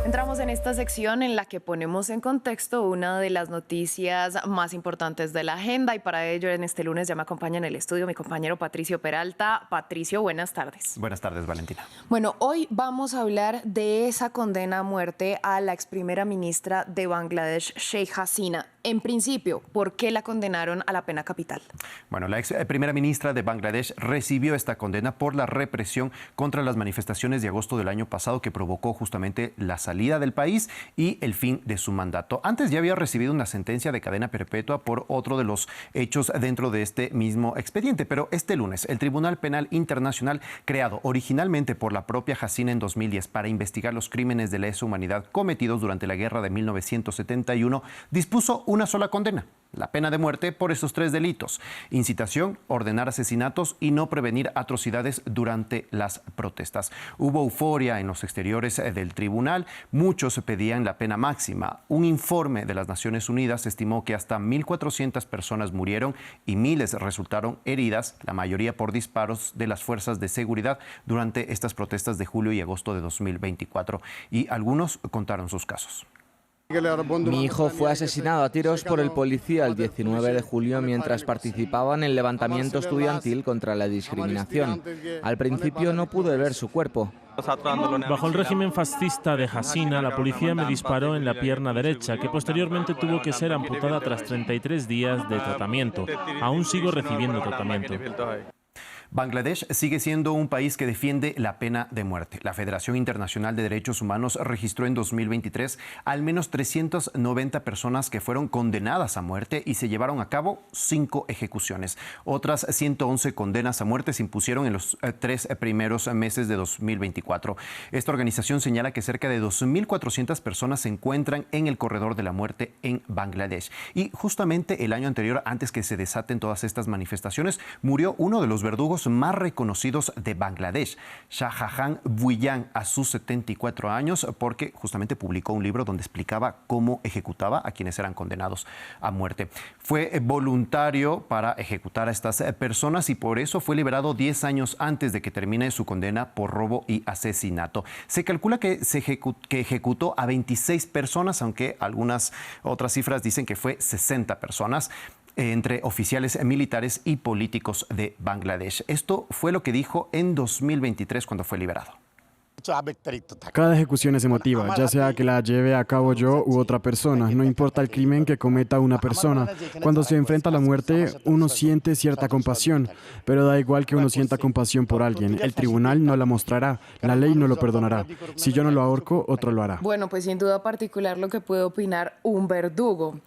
Entramos en esta sección en la que ponemos en contexto una de las noticias más importantes de la agenda y para ello en este lunes ya me acompaña en el estudio mi compañero Patricio Peralta. Patricio, buenas tardes. Buenas tardes, Valentina. Bueno, hoy vamos a hablar de esa condena a muerte a la ex primera ministra de Bangladesh, Sheikh Hasina. En principio, ¿por qué la condenaron a la pena capital? Bueno, la ex primera ministra de Bangladesh recibió esta condena por la represión contra las manifestaciones de agosto del año pasado que provocó justamente la salida del país y el fin de su mandato. Antes ya había recibido una sentencia de cadena perpetua por otro de los hechos dentro de este mismo expediente, pero este lunes el Tribunal Penal Internacional, creado originalmente por la propia Hasina en 2010 para investigar los crímenes de lesa humanidad cometidos durante la guerra de 1971, dispuso una sola condena: la pena de muerte por estos 3 delitos: incitación, ordenar asesinatos y no prevenir atrocidades durante las protestas. Hubo euforia en los exteriores del tribunal. Muchos pedían la pena máxima. Un informe de las Naciones Unidas estimó que hasta 1.400 personas murieron y miles resultaron heridas, la mayoría por disparos de las fuerzas de seguridad durante estas protestas de julio y agosto de 2024. Y algunos contaron sus casos. Mi hijo fue asesinado a tiros por el policía el 19 de julio mientras participaba en el levantamiento estudiantil contra la discriminación. Al principio no pude ver su cuerpo. Bajo el régimen fascista de Hasina, la policía me disparó en la pierna derecha, que posteriormente tuvo que ser amputada tras 33 días de tratamiento. Aún sigo recibiendo tratamiento. Bangladesh sigue siendo un país que defiende la pena de muerte. La Federación Internacional de Derechos Humanos registró en 2023 al menos 390 personas que fueron condenadas a muerte y se llevaron a cabo 5 ejecuciones. Otras 111 condenas a muerte se impusieron en los 3 primeros meses de 2024. Esta organización señala que cerca de 2.400 personas se encuentran en el corredor de la muerte en Bangladesh. Y justamente el año anterior, antes que se desaten todas estas manifestaciones, murió uno de los verdugos más reconocidos de Bangladesh, Shahjahan Bhuiyan, a sus 74 años, porque justamente publicó un libro donde explicaba cómo ejecutaba a quienes eran condenados a muerte. Fue voluntario para ejecutar a estas personas y por eso fue liberado 10 años antes de que termine su condena por robo y asesinato. Se calcula que ejecutó a 26 personas, aunque algunas otras cifras dicen que fue 60 personas. Entre oficiales militares y políticos de Bangladesh. Esto fue lo que dijo en 2023 cuando fue liberado. Cada ejecución es emotiva, ya sea que la lleve a cabo yo u otra persona. No importa el crimen que cometa una persona. Cuando se enfrenta a la muerte, uno siente cierta compasión, pero da igual que uno sienta compasión por alguien. El tribunal no la mostrará, la ley no lo perdonará. Si yo no lo ahorco, otro lo hará. Bueno, pues sin duda particular lo que puede opinar un verdugo.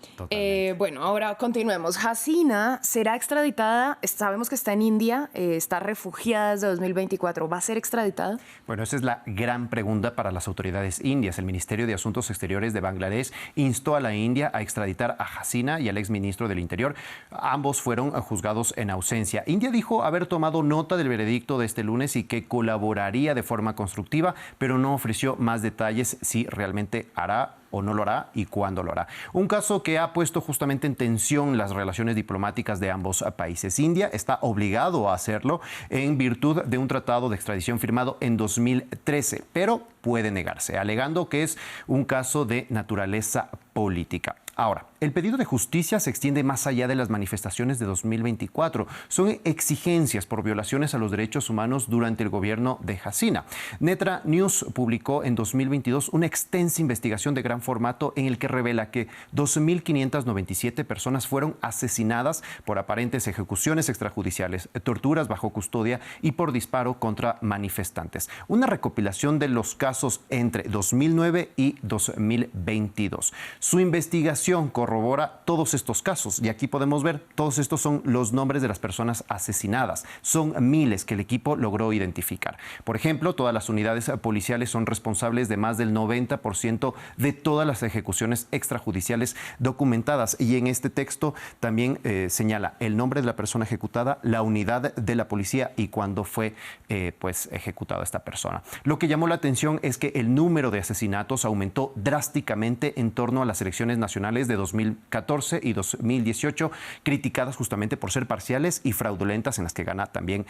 Bueno, ahora continuemos. Hasina será extraditada, sabemos que está en India, está refugiada desde 2024. ¿Va a ser extraditada? Bueno, esa es la gran pregunta para las autoridades indias. El Ministerio de Asuntos Exteriores de Bangladesh instó a la India a extraditar a Hasina y al exministro del Interior. Ambos fueron juzgados en ausencia. India dijo haber tomado nota del veredicto de este lunes y que colaboraría de forma constructiva, pero no ofreció más detalles si realmente hará o no lo hará y cuándo lo hará. Un caso que ha puesto justamente en tensión las relaciones diplomáticas de ambos países. India está obligado a hacerlo en virtud de un tratado de extradición firmado en 2013, pero puede negarse, alegando que es un caso de naturaleza política. Ahora, el pedido de justicia se extiende más allá de las manifestaciones de 2024. Son exigencias por violaciones a los derechos humanos durante el gobierno de Hasina. Netra News publicó en 2022 una extensa investigación de gran formato en el que revela que 2.597 personas fueron asesinadas por aparentes ejecuciones extrajudiciales, torturas bajo custodia y por disparo contra manifestantes. Una recopilación de los casos entre 2009 y 2022. Su investigación corrobora todos estos casos y aquí podemos ver, todos estos son los nombres de las personas asesinadas. Son miles que el equipo logró identificar. Por ejemplo, todas las unidades policiales son responsables de más del 90% de todas las ejecuciones extrajudiciales documentadas y en este texto también señala el nombre de la persona ejecutada, la unidad de la policía y cuándo fue ejecutada esta persona. Lo que llamó la atención es que el número de asesinatos aumentó drásticamente en torno a las elecciones nacionales de 2014 y 2018, criticadas justamente por ser parciales y fraudulentas, en las que gana también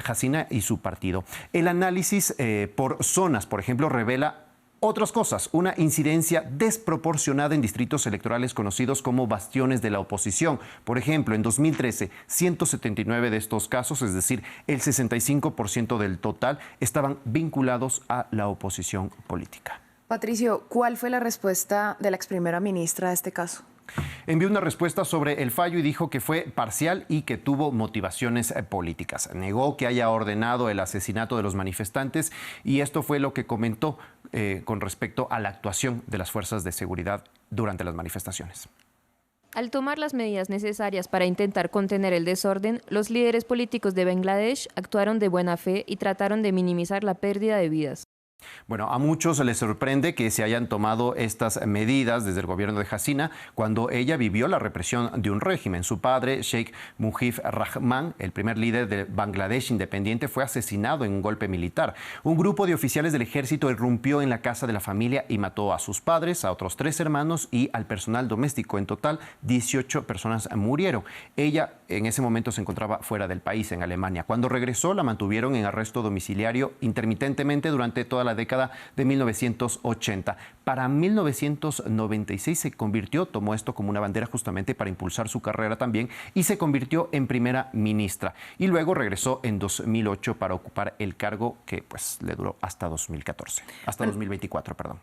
Hasina y su partido. El análisis por zonas, por ejemplo, revela Otras cosas, una incidencia desproporcionada en distritos electorales conocidos como bastiones de la oposición. Por ejemplo, en 2013, 179 de estos casos, es decir, el 65% del total, estaban vinculados a la oposición política. Patricio, ¿cuál fue la respuesta de la ex primera ministra a este caso? Envió una respuesta sobre el fallo y dijo que fue parcial y que tuvo motivaciones políticas. Negó que haya ordenado el asesinato de los manifestantes y esto fue lo que comentó con respecto a la actuación de las fuerzas de seguridad durante las manifestaciones. Al tomar las medidas necesarias para intentar contener el desorden, los líderes políticos de Bangladesh actuaron de buena fe y trataron de minimizar la pérdida de vidas. Bueno, a muchos les sorprende que se hayan tomado estas medidas desde el gobierno de Hasina cuando ella vivió la represión de un régimen. Su padre, Sheikh Mujib Rahman, el primer líder de Bangladesh independiente, fue asesinado en un golpe militar. Un grupo de oficiales del ejército irrumpió en la casa de la familia y mató a sus padres, a otros 3 hermanos y al personal doméstico. En total, 18 personas murieron. Ella en ese momento se encontraba fuera del país, en Alemania. Cuando regresó, la mantuvieron en arresto domiciliario intermitentemente durante toda la década de 1980. Para 1996 tomó esto como una bandera justamente para impulsar su carrera también y se convirtió en primera ministra. Y luego regresó en 2008 para ocupar el cargo que pues le duró hasta 2024, perdón.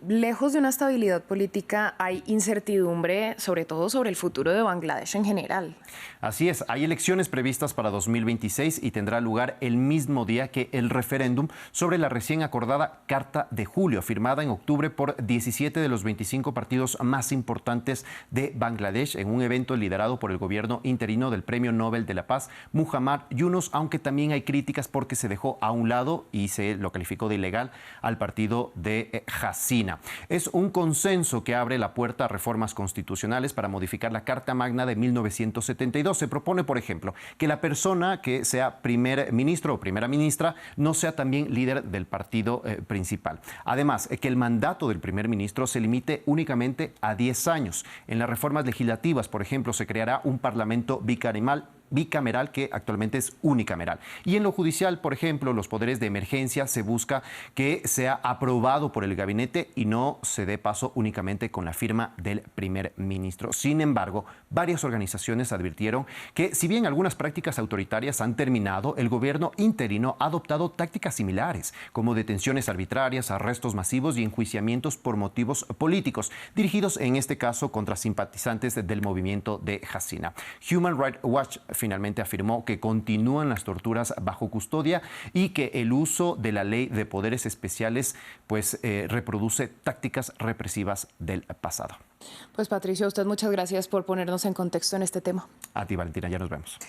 Lejos de una estabilidad política hay incertidumbre, sobre todo sobre el futuro de Bangladesh en general. Así es, hay elecciones previstas para 2026 y tendrá lugar el mismo día que el referéndum sobre la recién acordada Carta de Julio, firmada en octubre por 17 de los 25 partidos más importantes de Bangladesh en un evento liderado por el gobierno interino del Premio Nobel de la Paz, Muhammad Yunus, aunque también hay críticas porque se dejó a un lado y se lo calificó de ilegal al partido de Hasina. Es un consenso que abre la puerta a reformas constitucionales para modificar la Carta Magna de 1972. Se propone, por ejemplo, que la persona que sea primer ministro o primera ministra no sea también líder del partido principal. Además, que el mandato del primer ministro se limite únicamente a 10 años. En las reformas legislativas, por ejemplo, se creará un parlamento bicameral que actualmente es unicameral. Y en lo judicial, por ejemplo, los poderes de emergencia se busca que sea aprobado por el gabinete y no se dé paso únicamente con la firma del primer ministro. Sin embargo, varias organizaciones advirtieron que si bien algunas prácticas autoritarias han terminado, el gobierno interino ha adoptado tácticas similares, como detenciones arbitrarias, arrestos masivos y enjuiciamientos por motivos políticos, dirigidos en este caso contra simpatizantes del movimiento de Hasina. Human Rights Watch finalmente afirmó que continúan las torturas bajo custodia y que el uso de la ley de poderes especiales reproduce tácticas represivas del pasado. Pues Patricio, a usted muchas gracias por ponernos en contexto en este tema. A ti, Valentina, ya nos vemos.